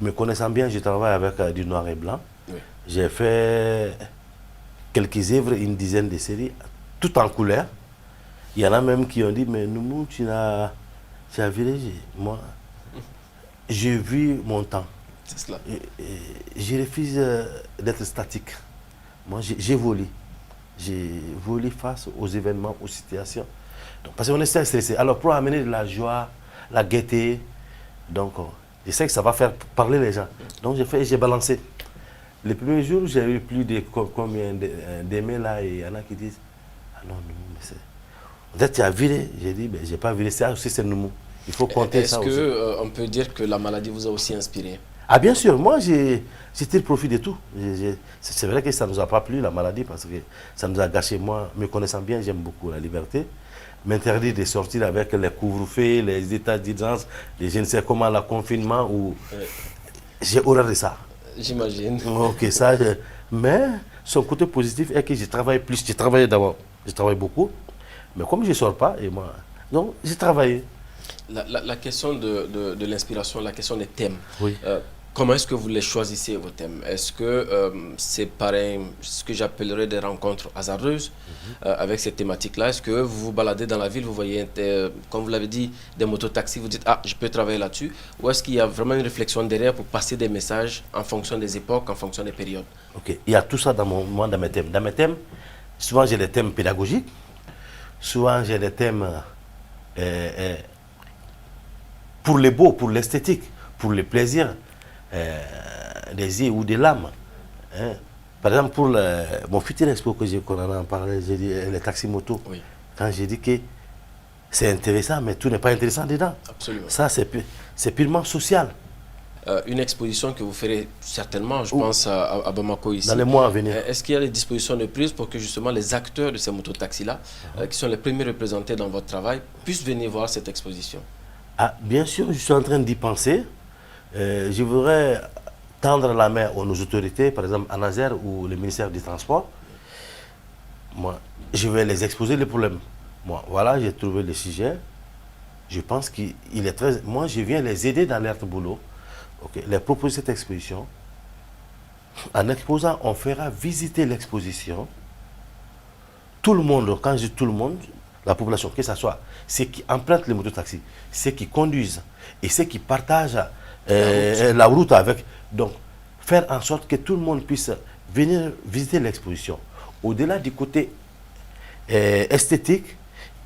me connaissant bien, je travaille avec du noir et blanc. Oui. J'ai fait quelques œuvres, une dizaine de séries, tout en couleur. Il y en a même qui ont dit, mais Noumou, tu as viré. Moi, j'ai vu mon temps. C'est cela. Je refuse d'être statique. Moi, j'évolue. J'évolue face aux événements, aux situations. Donc, parce qu'on est stressé. Alors, pour amener de la joie, la gaieté, donc, je sais que ça va faire parler les gens. Donc, j'ai balancé. Les premiers jours, j'ai eu plus de combien d'emails là, et il y en a qui disent, ah non, mais c'est... Peut-être tu as viré. J'ai dit, ben, je n'ai pas viré, ça aussi c'est Noumou. Il faut compter ça aussi. Est-ce qu'on peut dire que la maladie vous a aussi inspiré? Ah bien sûr, moi j'ai tiré profit de tout. C'est vrai que ça ne nous a pas plu la maladie parce que ça nous a gâché. Moi, me connaissant bien, j'aime beaucoup la liberté. M'interdire de sortir avec les couvre-feux, les états d'urgence, je ne sais comment, le confinement, ou j'ai horreur de ça. J'imagine. Ok, ça. Mais son côté positif est que je travaille plus. J'ai travaillé d'abord, je travaille beaucoup, mais comme je ne sors pas, et moi, donc j'ai travaillé. La question de l'inspiration, la question des thèmes. Oui. Comment est-ce que vous les choisissez, vos thèmes? Est-ce que c'est pareil, ce que j'appellerais des rencontres hasardeuses avec ces thématiques-là? Est-ce que vous vous baladez dans la ville, vous voyez, comme vous l'avez dit, des mototaxis, vous dites, ah, je peux travailler là-dessus? Ou est-ce qu'il y a vraiment une réflexion derrière pour passer des messages en fonction des époques, en fonction des périodes? Ok, il y a tout ça dans mes thèmes. Dans mes thèmes, souvent j'ai des thèmes pédagogiques, souvent j'ai des thèmes pour les beaux, pour l'esthétique, pour le plaisir des yeux ou de l'âme. Hein. Par exemple, pour mon futur expo qu'on en a parlé, j'ai dit les taxis-motos. Oui. Quand j'ai dit que c'est intéressant, mais tout n'est pas intéressant dedans. Absolument. Ça, c'est purement social. Une exposition que vous ferez certainement, je pense, à Bamako ici. Dans les mois à venir. Est-ce qu'il y a des dispositions de prise pour que justement les acteurs de ces mototaxis-là, qui sont les premiers représentés dans votre travail, puissent venir voir cette exposition? Ah, bien sûr, je suis en train d'y penser. Je voudrais tendre la main aux nos autorités, par exemple à Nazer ou le ministère des Transports. Moi, je vais les exposer les problèmes. Moi, voilà, j'ai trouvé le sujet. Je pense qu'il est très... Moi, je viens les aider dans leur boulot. Okay. Les proposer cette exposition. En exposant, on fera visiter l'exposition. Tout le monde, quand je dis tout le monde, la population, que ce soit ceux qui empruntent les mototaxis, ceux qui conduisent et ceux qui partagent la route avec. Donc, faire en sorte que tout le monde puisse venir visiter l'exposition. Au-delà du côté esthétique,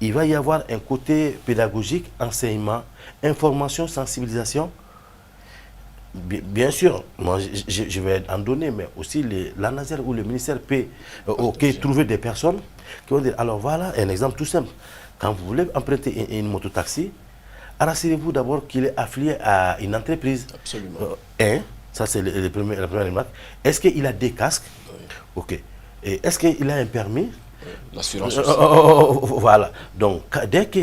il va y avoir un côté pédagogique, enseignement, information, sensibilisation. Bien sûr, moi je vais en donner, mais aussi la Nazer ou le ministère peut trouver des personnes qui vont dire, alors voilà un exemple tout simple. Quand vous voulez emprunter une mototaxi, rassurez-vous d'abord qu'il est affilié à une entreprise. Absolument. Ça c'est la première remarque. Est-ce qu'il a des casques? Oui. Ok. Et est-ce qu'il a un permis? L'assurance aussi. Voilà. Donc, dès que...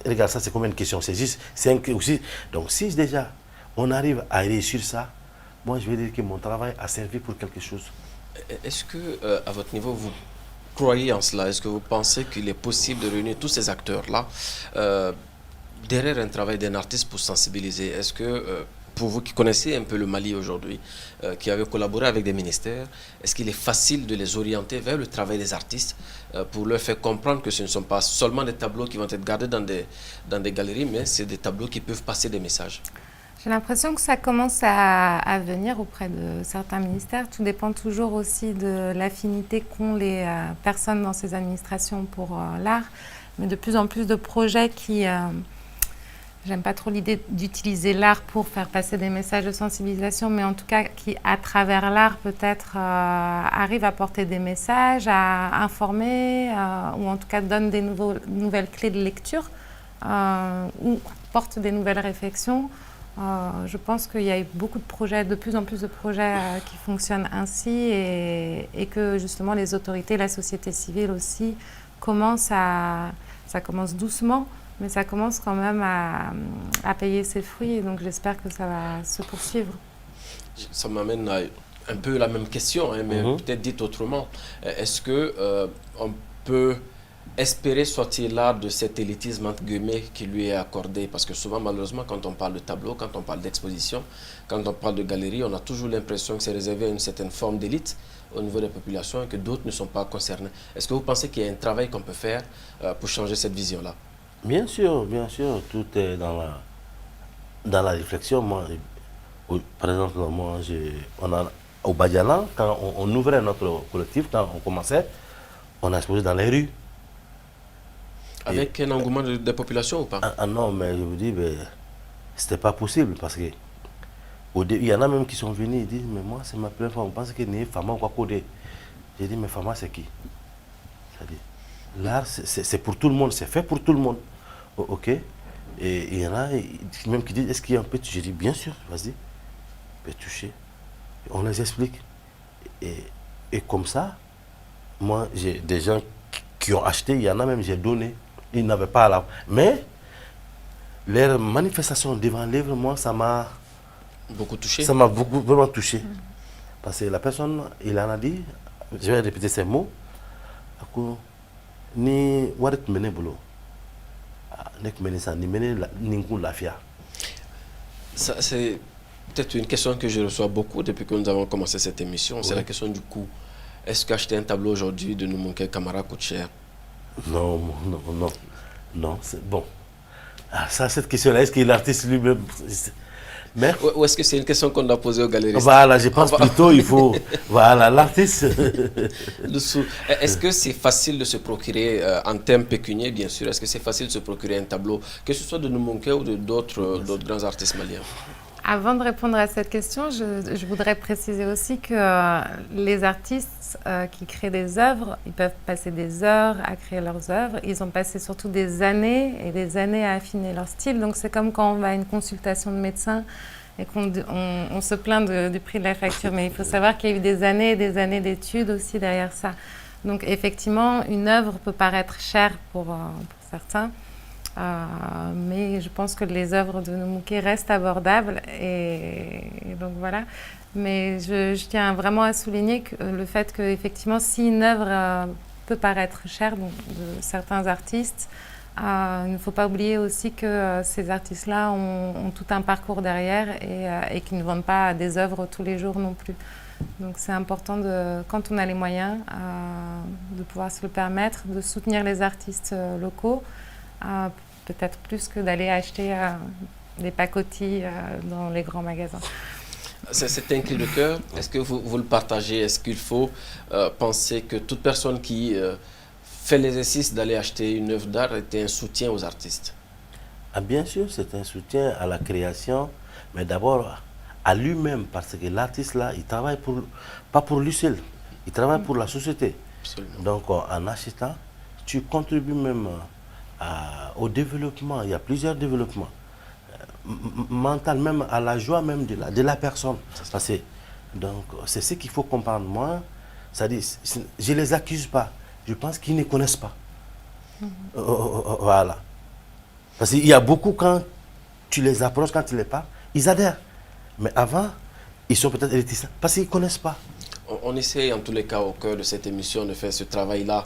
Regarde, ça c'est combien de questions? C'est juste 5 ou 6. Donc, si déjà on arrive à réussir ça, moi je vais dire que mon travail a servi pour quelque chose. Est-ce que, à votre niveau, vous croyez en cela? Est-ce que vous pensez qu'il est possible de réunir tous ces acteurs-là derrière un travail d'un artiste pour sensibiliser? Est-ce que, pour vous qui connaissez un peu le Mali aujourd'hui, qui avez collaboré avec des ministères, est-ce qu'il est facile de les orienter vers le travail des artistes pour leur faire comprendre que ce ne sont pas seulement des tableaux qui vont être gardés dans des galeries, mais c'est des tableaux qui peuvent passer des messages? J'ai l'impression que ça commence à venir auprès de certains ministères. Tout dépend toujours aussi de l'affinité qu'ont les personnes dans ces administrations pour l'art. Mais de plus en plus de projets qui... J'aime pas trop l'idée d'utiliser l'art pour faire passer des messages de sensibilisation, mais en tout cas qui, à travers l'art, peut-être arrivent à porter des messages, à informer, ou en tout cas donnent des nouvelles clés de lecture, ou portent des nouvelles réflexions. Je pense qu'il y a eu beaucoup de projets, de plus en plus de projets qui fonctionnent ainsi, et que justement les autorités, la société civile aussi, ça commence doucement, mais ça commence quand même à payer ses fruits, et donc j'espère que ça va se poursuivre. Ça m'amène à un peu la même question, hein, mais peut-être dit autrement. Est-ce qu'on peut espérer sortir là de cet élitisme entre guillemets qui lui est accordé, parce que souvent malheureusement quand on parle de tableau, quand on parle d'exposition, quand on parle de galerie, on a toujours l'impression que c'est réservé à une certaine forme d'élite au niveau des populations et que d'autres ne sont pas concernés. Est-ce que vous pensez qu'il y a un travail qu'on peut faire pour changer cette vision-là? Bien sûr, tout est dans la réflexion. Moi, par exemple, moi, au Badialan, quand on ouvrait notre collectif, quand on commençait, on a exposé dans les rues. Avec un engouement des populations ou pas? Non, mais je vous dis, c'était pas possible parce que il y en a même qui sont venus et disent, mais moi, c'est ma première fois, on pense que c'est Fama ou quoi. J'ai dit, mais Fama, c'est qui? L'art, c'est pour tout le monde, c'est fait pour tout le monde. Ok. Et il y en a même qui disent, est-ce qu'il y a un peu? J'ai dit, bien sûr, vas-y, tu peux toucher. On les explique. Et comme ça, moi, j'ai des gens qui ont acheté, il y en a même, j'ai donné. Ils n'avaient pas là. Mais, leur manifestation devant l'œuvre, moi, ça m'a beaucoup touché. Ça m'a vraiment touché. Parce que la personne, il en a dit, je vais répéter ces mots, ni warit mene bolo, nek mene sa ni mene ninku lafia. Ça, c'est peut-être une question que je reçois beaucoup depuis que nous avons commencé cette émission. Oui. C'est la question du coût. Est-ce qu'acheter un tableau aujourd'hui de Noumonké Camara coûte cher? Non, c'est bon. Ah, ça, cette question-là, est-ce que l'artiste lui-même... Mais... Ou est-ce que c'est une question qu'on doit poser aux galeristes? Voilà, je pense plutôt il faut... Voilà, l'artiste... Est-ce que c'est facile de se procurer, en termes pécuniaires, bien sûr, est-ce que c'est facile de se procurer un tableau, que ce soit de Noumonké ou d'autres grands artistes maliens? Avant de répondre à cette question, je voudrais préciser aussi que les artistes qui créent des œuvres, ils peuvent passer des heures à créer leurs œuvres. Ils ont passé surtout des années et des années à affiner leur style. Donc c'est comme quand on va à une consultation de médecin et qu'on se plaint du prix de la facture. Mais il faut savoir qu'il y a eu des années et des années d'études aussi derrière ça. Donc effectivement, une œuvre peut paraître chère pour certains. Mais je pense que les œuvres de Noumonké restent abordables et donc voilà. Mais je tiens vraiment à souligner le fait qu'effectivement, si une œuvre peut paraître chère de certains artistes, il ne faut pas oublier aussi que ces artistes-là ont tout un parcours derrière et qu'ils ne vendent pas des œuvres tous les jours non plus. Donc c'est important, quand on a les moyens, de pouvoir se le permettre, de soutenir les artistes locaux. Peut-être plus que d'aller acheter des pacotilles dans les grands magasins. C'est un cri de cœur. Est-ce que vous le partagez? Est-ce qu'il faut penser que toute personne qui fait l'exercice d'aller acheter une œuvre d'art est un soutien aux artistes? Bien sûr, c'est un soutien à la création, mais d'abord à lui-même, parce que l'artiste là, il travaille pas pour lui seul, il travaille pour la société. Absolument. Donc en achetant, tu contribues même au développement. Il y a plusieurs développements. Mental, même à la joie même de la personne. Donc c'est ce qu'il faut comprendre. Moi, c'est-à-dire, je ne les accuse pas. Je pense qu'ils ne connaissent pas. Voilà. Parce qu'il y a beaucoup, quand tu les approches, quand tu les parles, ils adhèrent. Mais avant, ils sont peut-être réticents parce qu'ils ne connaissent pas. On essaie en tous les cas au cœur de cette émission de faire ce travail-là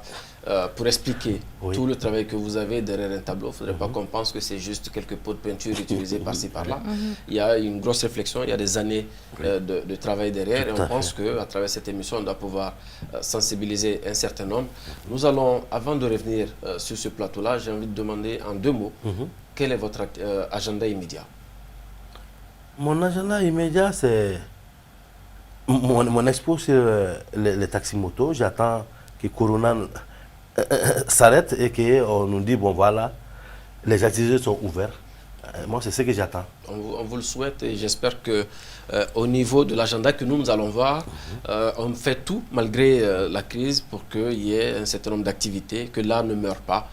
pour expliquer tout le travail que vous avez derrière un tableau. Il ne faudrait pas qu'on pense que c'est juste quelques pots de peinture utilisés par-ci par-là. Il y a une grosse réflexion, il y a des années de travail derrière et on pense qu'à travers cette émission, on doit pouvoir sensibiliser un certain nombre. Nous allons, avant de revenir sur ce plateau-là, j'ai envie de demander en 2 mots, quel est votre agenda immédiat? Mon agenda immédiat, c'est mon expo sur les taxis-motos. J'attends que Corona s'arrête et qu'on nous dit, bon voilà, les activités sont ouvertes. Moi, c'est ce que j'attends. On vous le souhaite et j'espère qu'au niveau de l'agenda que nous allons voir, on fait tout malgré la crise pour qu'il y ait un certain nombre d'activités, que l'art ne meure pas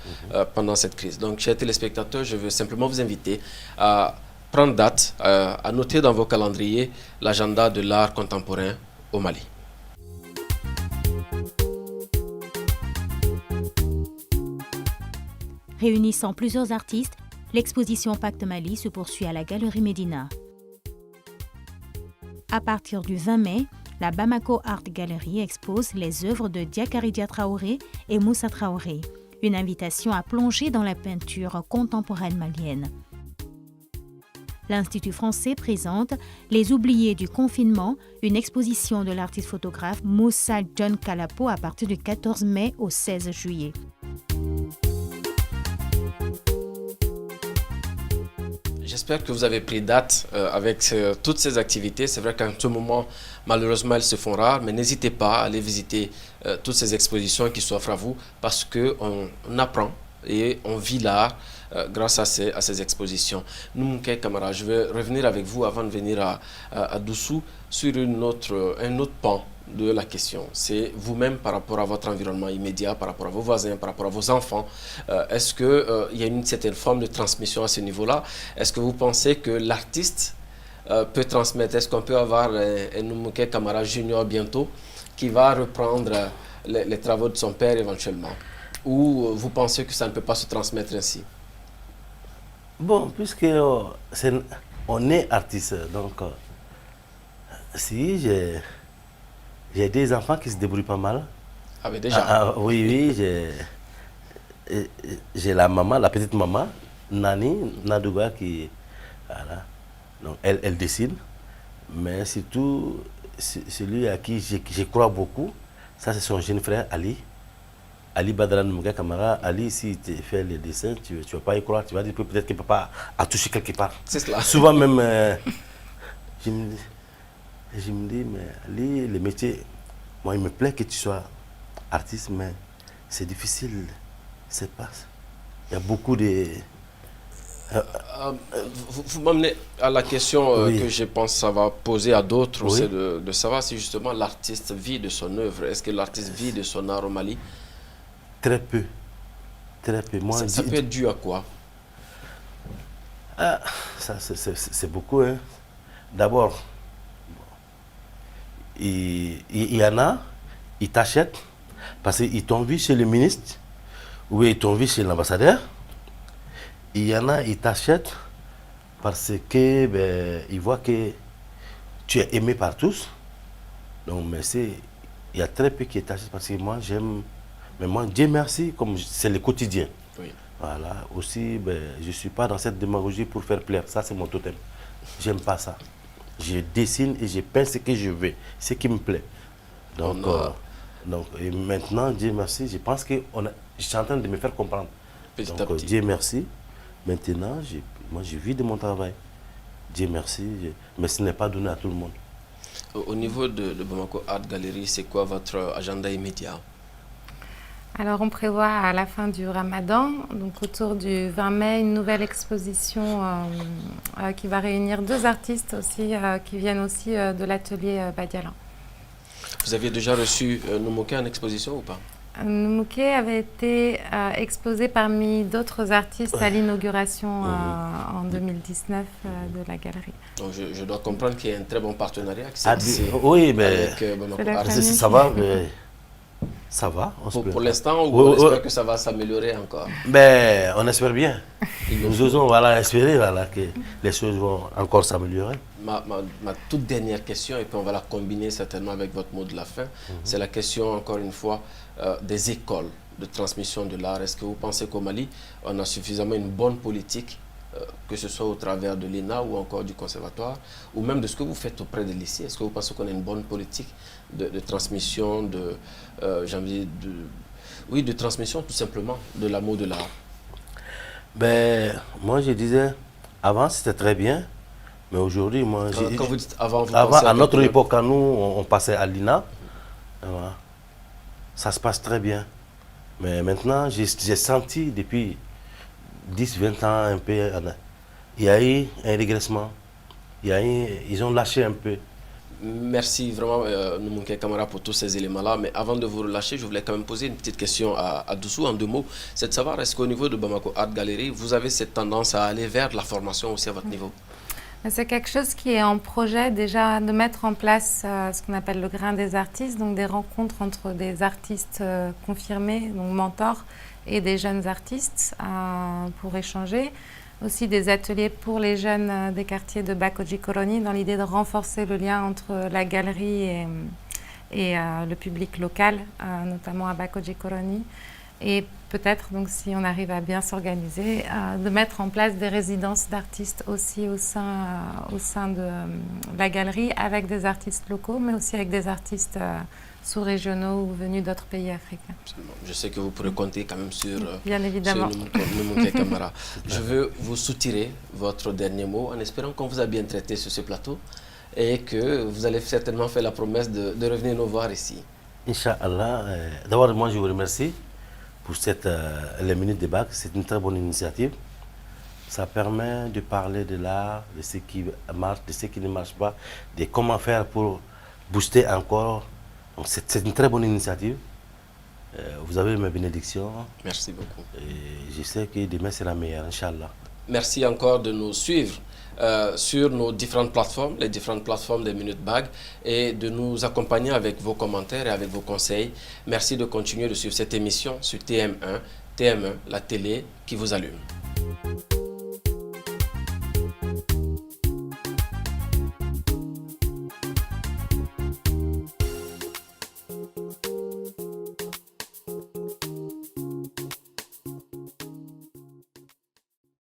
pendant cette crise. Donc, chers téléspectateurs, je veux simplement vous inviter à prendre date, à noter dans vos calendriers l'agenda de l'art contemporain au Mali. Réunissant plusieurs artistes, l'exposition Pacte Mali se poursuit à la Galerie Médina. À partir du 20 mai, la Bamako Art Gallery expose les œuvres de Diakari Dia Traoré et Moussa Traoré. une invitation à plonger dans la peinture contemporaine malienne. L'Institut français présente Les oubliés du confinement, une exposition de l'artiste photographe Moussa John Kalapo à partir du 14 mai au 16 juillet. J'espère que vous avez pris date avec toutes ces activités. C'est vrai qu'en ce moment, malheureusement, elles se font rares, mais n'hésitez pas à aller visiter toutes ces expositions qui s'offrent à vous parce qu'on apprend et on vit l'art grâce à ces expositions. Noumouké Kamara, je vais revenir avec vous avant de venir à Doussou sur un autre pan de la question. C'est vous-même par rapport à votre environnement immédiat, par rapport à vos voisins, par rapport à vos enfants. Est-ce qu'il y a une certaine forme de transmission à ce niveau-là? Est-ce que vous pensez que l'artiste peut transmettre? Est-ce qu'on peut avoir un Noumouké Kamara Junior bientôt qui va reprendre les travaux de son père éventuellement? Ou vous pensez que ça ne peut pas se transmettre ainsi? Bon, puisque on est artiste, donc si j'ai des enfants qui se débrouillent pas mal. Ah mais déjà oui, j'ai la maman, la petite maman, Nani, Nadouba, qui, voilà, donc elle dessine, mais surtout, celui à qui je crois beaucoup, ça c'est son jeune frère Ali. Ali Badran Noumouké Kamara, Ali, si tu fais les dessins, tu ne vas pas y croire, tu vas dire peut-être que papa a touché quelque part. C'est cela. Souvent même, je me dis, mais Ali, le métier, moi il me plaît que tu sois artiste, mais c'est difficile, c'est pas. Il y a beaucoup de... vous m'amenez à la question oui. que je pense que ça va poser à d'autres, Oui. c'est de savoir si justement l'artiste vit de son œuvre. Est-ce que l'artiste vit de son art au Mali? Très peu. Très peu. Moi, Ça peut être dû à quoi? Ah, ça, c'est beaucoup. Hein. D'abord, il y en a, ils t'achètent parce qu'ils t'ont vu chez le ministre ou ils t'ont vu chez l'ambassadeur. Il y en a, ils t'achètent parce que ils voient que tu es aimé par tous. Donc, mais il y a très peu qui t'achètent parce que moi, j'aime. Mais moi, Dieu merci, comme c'est le quotidien. Oui. Voilà. Aussi, je ne suis pas dans cette démagogie pour faire plaire. Ça, c'est mon totem. J'aime pas ça. Je dessine et je peins ce que je veux, ce qui me plaît. Donc, et maintenant, Dieu merci, je pense que je suis en train de me faire comprendre. Petit Donc, à petit. Dieu merci. Maintenant, moi, je vis de mon travail. Dieu merci. Mais ce n'est pas donné à tout le monde. Au niveau de Bamako Art Gallery, c'est quoi votre agenda immédiat? Alors, on prévoit à la fin du Ramadan, donc autour du 20 mai, une nouvelle exposition qui va réunir 2 artistes aussi, qui viennent aussi de l'atelier Badialan. Vous aviez déjà reçu Noumouké en exposition ou pas? Noumouké avait été exposé parmi d'autres artistes à l'inauguration en 2019 de la galerie. Donc je dois comprendre qu'il y a un très bon partenariat qui Ah, s'est tissé oui, mais avec Bamako Art. ça va. Ça va. Pour l'instant, on espère que ça va s'améliorer encore. Mais on espère bien. Nous osons espérer que les choses vont encore s'améliorer. Ma toute dernière question, et puis on va la combiner certainement avec votre mot de la fin, c'est la question, encore une fois, des écoles de transmission de l'art. Est-ce que vous pensez qu'au Mali, on a suffisamment une bonne politique, que ce soit au travers de l'ENA ou encore du conservatoire, ou même de ce que vous faites auprès des lycées? Est-ce que vous pensez qu'on a une bonne politique de transmission, de transmission tout simplement de l'amour de l'art? Moi je disais, avant c'était très bien, mais aujourd'hui, moi... Quand vous dites avant, vous avant, pensez à notre époque, quand nous, on passait à l'INA, ça se passe très bien. Mais maintenant, j'ai senti depuis 10-20 ans un peu, il y a eu un régressement, ils ont lâché un peu. Merci vraiment, Noumouké Kamara, pour tous ces éléments-là. Mais avant de vous relâcher, je voulais quand même poser une petite question à Doussou en 2 mots. C'est de savoir, est-ce qu'au niveau de Bamako Art Gallery, vous avez cette tendance à aller vers la formation aussi à votre niveau? C'est quelque chose qui est en projet déjà de mettre en place ce qu'on appelle le grain des artistes, donc des rencontres entre des artistes confirmés, donc mentors, et des jeunes artistes pour échanger. Aussi des ateliers pour les jeunes des quartiers de Bakodji-Koroni dans l'idée de renforcer le lien entre la galerie et le public local, notamment à Bakodji-Koroni. Et peut-être, donc si on arrive à bien s'organiser, de mettre en place des résidences d'artistes aussi au sein de la galerie, avec des artistes locaux, mais aussi avec des artistes sous-régionaux ou venus d'autres pays africains. Absolument. Je sais que vous pourrez compter quand même sur, bien évidemment. sur Numouké Camara. Je veux vous soutirer votre dernier mot en espérant qu'on vous a bien traité sur ce plateau et que vous allez certainement faire la promesse de revenir nous voir ici. Inch'Allah. D'abord, moi, je vous remercie pour les minutes de bac. C'est une très bonne initiative. Ça permet de parler de l'art, de ce qui marche, de ce qui ne marche pas, de comment faire pour booster encore. Donc, c'est une très bonne initiative. Vous avez ma bénédiction. Merci beaucoup. Et je sais que demain sera meilleur, Inch'Allah. Merci encore de nous suivre sur nos différentes plateformes, les différentes plateformes des Minutes Bag, et de nous accompagner avec vos commentaires et avec vos conseils. Merci de continuer de suivre cette émission sur TM1, la télé qui vous allume.